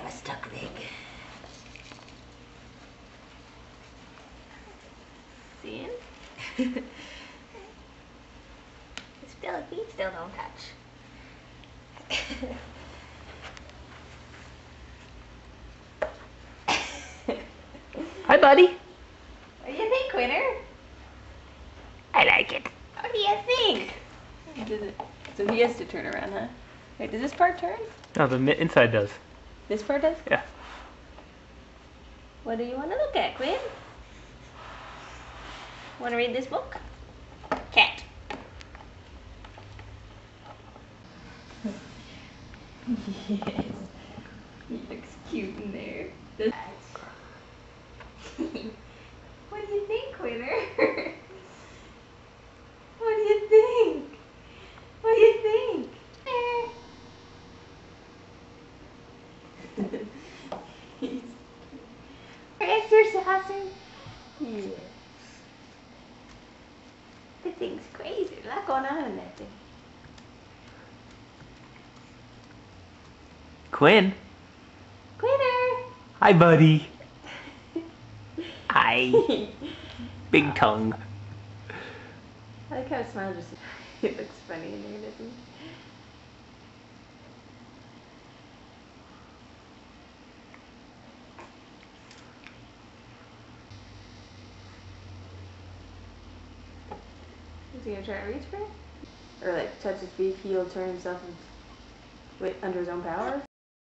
have a stuck leg. See? Still, feet still don't touch. Hi, buddy. What do you think, Quinner? I like it. What do you think? Does it? So he has to turn around, huh? Wait, does this part turn? No, the inside does. This part does? Yeah. What do you want to look at, Quinn? Want to read this book? Cat. Yes. He looks cute in there. What do you think, Quinner? What do you think? What do you think? Exercising? Yes. The thing's crazy. There's a lot going on in that thing. Quinn. Quinner! Hi, buddy. Hi. Big tongue. I like how it smiles. Just it looks funny in there, doesn't it? Is he gonna try to reach for it? Or like touch his beak, he'll turn himself under his own power?